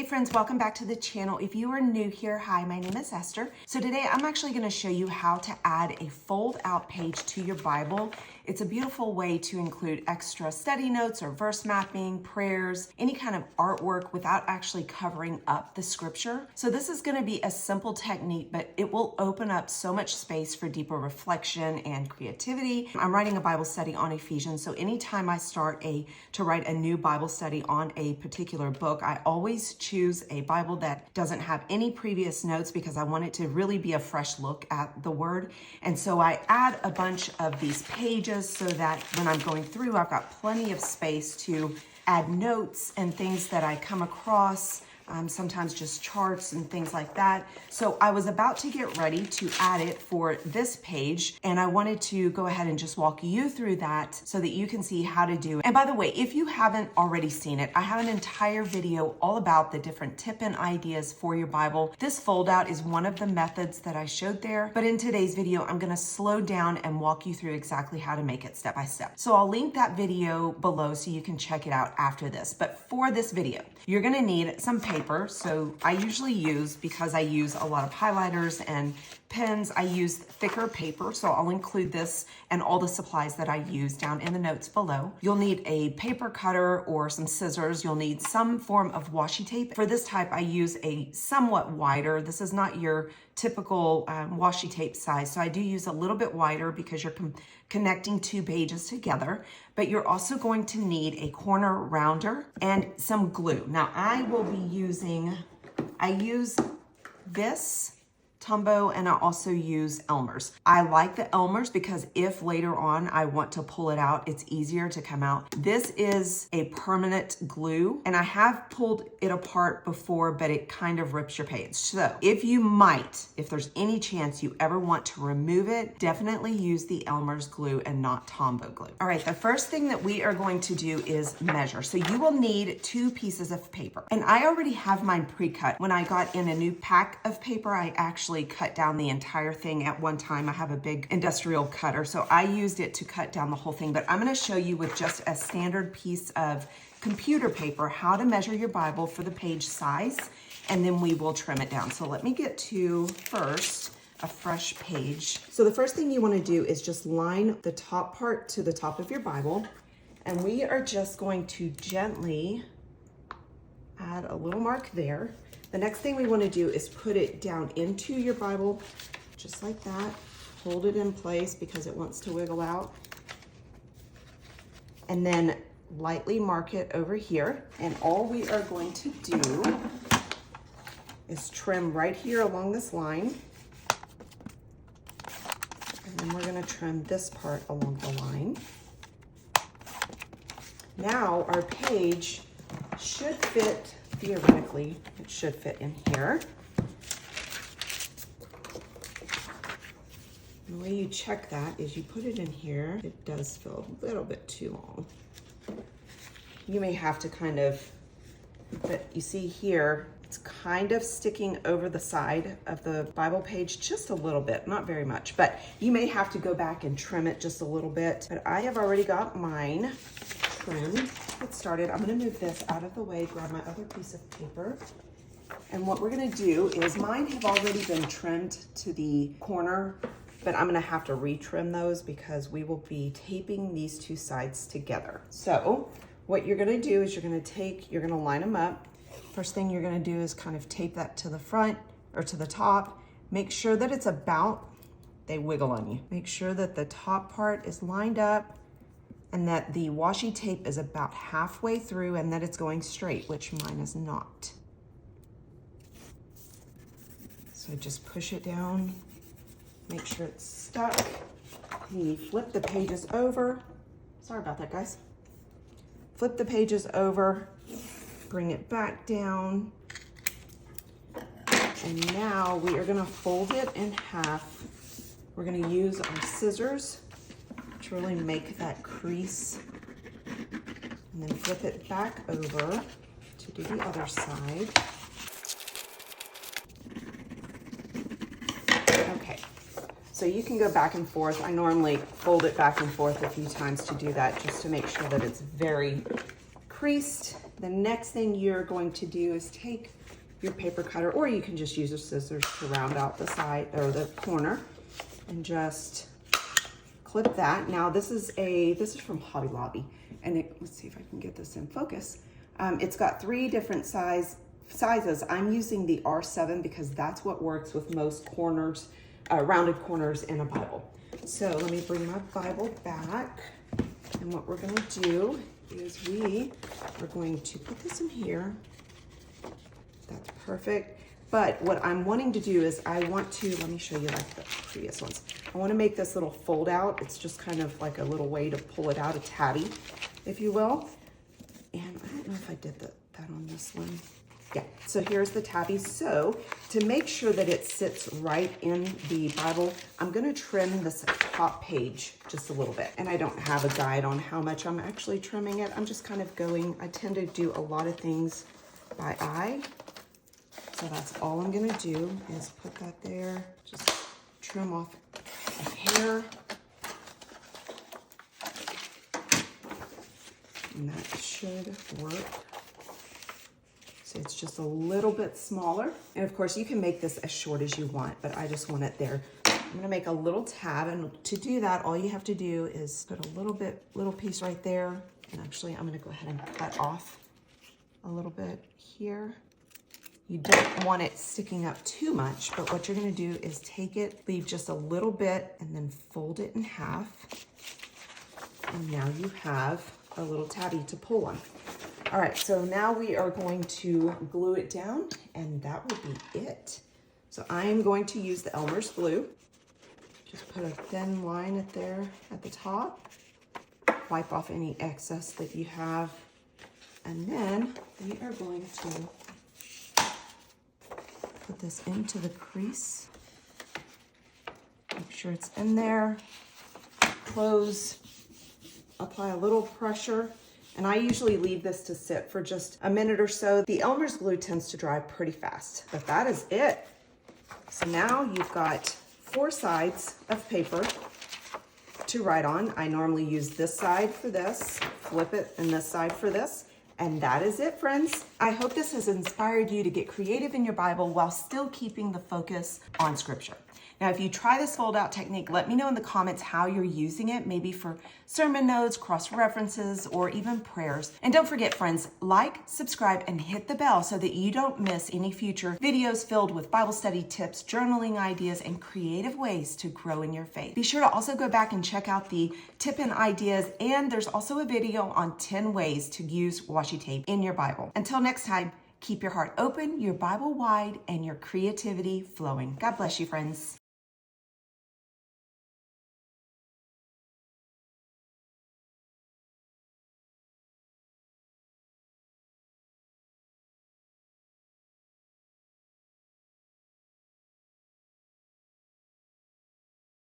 friends, welcome back to the channel. If you are new here, hi, my name is Esther. So today I'm actually going to show you how to add a fold out page to your Bible. It's a beautiful way to include extra study notes or verse mapping, prayers, any kind of artwork without actually covering up the scripture. So this is going to be a simple technique, but it will open up so much space for deeper reflection and creativity. I'm writing a Bible study on Ephesians, so anytime I start to write a new Bible study on a particular book, I always choose a Bible that doesn't have any previous notes because I want it to really be a fresh look at the word. And so I add a bunch of these pages so that when I'm going through, I've got plenty of space to add notes and things that I come across, sometimes just charts and things like that. So I was about to get ready to add it for this page, and I wanted to go ahead and just walk you through that so that you can see how to do it. And by the way, if you haven't already seen it, I have an entire video all about the different tip-in ideas for your Bible. This fold out is one of the methods that I showed there, but in today's video, I'm gonna slow down and walk you through exactly how to make it step by step. So I'll link that video below so you can check it out after this. But for this video, you're gonna need some paper. So I usually use, because I use a lot of highlighters and pens, I use thicker paper. So I'll include this and all the supplies that I use down in the notes below. You'll need a paper cutter or some scissors. You'll need some form of washi tape. For this type, I use a somewhat wider. This is not your typical washi tape size. So I do use a little bit wider because you're connecting two pages together, but you're also going to need a corner rounder and some glue. Now I will be I use this Tombow, and I also use Elmer's. I like the Elmer's because if later on I want to pull it out, it's easier to come out. This is a permanent glue, and I have pulled it apart before, but it kind of rips your page. So if there's any chance you ever want to remove it, definitely use the Elmer's glue and not Tombow glue. All right, the first thing that we are going to do is measure. So you will need 2 pieces of paper, and I already have mine pre-cut. When I got in a new pack of paper, I actually cut down the entire thing at one time. I have a big industrial cutter, so I used it to cut down the whole thing, but I'm going to show you with just a standard piece of computer paper how to measure your Bible for the page size, and then we will trim it down. So let me get to first a fresh page. So the first thing you want to do is just line the top part to the top of your Bible, and we are just going to gently add a little mark there. The next thing we want to do is put it down into your Bible, just like that. Hold it in place because it wants to wiggle out. And then lightly mark it over here. And all we are going to do is trim right here along this line. And then we're going to trim this part along the line. Now our page should fit. Theoretically, it should fit in here. The way you check that is you put it in here. It does feel a little bit too long. You may have to but you see here, it's kind of sticking over the side of the Bible page just a little bit, not very much, but you may have to go back and trim it just a little bit. But I have already got mine trimmed. Get started. I'm going to move this out of the way, grab my other piece of paper. And what we're going to do is mine have already been trimmed to the corner, but I'm going to have to retrim those because we will be taping these 2 sides together. So what you're going to do is you're going to line them up. First thing you're going to do is kind of tape that to the front or to the top. Make sure that it's they wiggle on you. Make sure that the top part is lined up and that the washi tape is about halfway through and that it's going straight, which mine is not. So just push it down, make sure it's stuck. And you flip the pages over. Sorry about that, guys. Flip the pages over, bring it back down. And now we are gonna fold it in half. We're gonna use our scissors to really make that crease, and then flip it back over to do the other side. Okay, so you can go back and forth. I normally fold it back and forth a few times to do that, just to make sure that it's very creased The next thing you're going to do is take your paper cutter, or you can just use your scissors to round out the side or the corner, and just clip that. Now this is from Hobby Lobby, and let's see if I can get this in focus. It's got 3 different sizes. I'm using the R7 because that's what works with most corners, rounded corners in a Bible. So let me bring my Bible back, and what we're going to do is we are going to put this in here. That's perfect. But what I'm wanting to do is let me show you like the previous ones. I want to make this little fold out. It's just kind of like a little way to pull it out, a tabby, if you will. And I don't know if I did that on this one. Yeah, so here's the tabby. So to make sure that it sits right in the Bible, I'm gonna trim this top page just a little bit. And I don't have a guide on how much I'm actually trimming it. I'm just kind of I tend to do a lot of things by eye. So that's all I'm gonna do is put that there, just trim off a hair. And that should work. So it's just a little bit smaller. And of course you can make this as short as you want, but I just want it there. I'm gonna make a little tab, and to do that, all you have to do is put a little piece right there. And actually I'm gonna go ahead and cut off a little bit here. You don't want it sticking up too much, but what you're gonna do is take it, leave just a little bit, and then fold it in half. And now you have a little tabby to pull on. All right, so now we are going to glue it down, and that will be it. So I am going to use the Elmer's glue. Just put a thin line there at the top. Wipe off any excess that you have. And then we are going to put this into the crease. Make sure it's in there. Close. Apply a little pressure. And I usually leave this to sit for just a minute or so. The Elmer's glue tends to dry pretty fast, but that is it. So now you've got 4 sides of paper to write on. I normally use this side for this, flip it, and this side for this. And that is it, friends. I hope this has inspired you to get creative in your Bible while still keeping the focus on Scripture. Now, if you try this fold out technique, let me know in the comments how you're using it, maybe for sermon notes, cross references, or even prayers. And don't forget, friends, like, subscribe, and hit the bell so that you don't miss any future videos filled with Bible study tips, journaling ideas, and creative ways to grow in your faith. Be sure to also go back and check out the tip and ideas, and there's also a video on 10 ways to use washi tape in your Bible. Until next time, keep your heart open, your Bible wide, and your creativity flowing. God bless you, friends.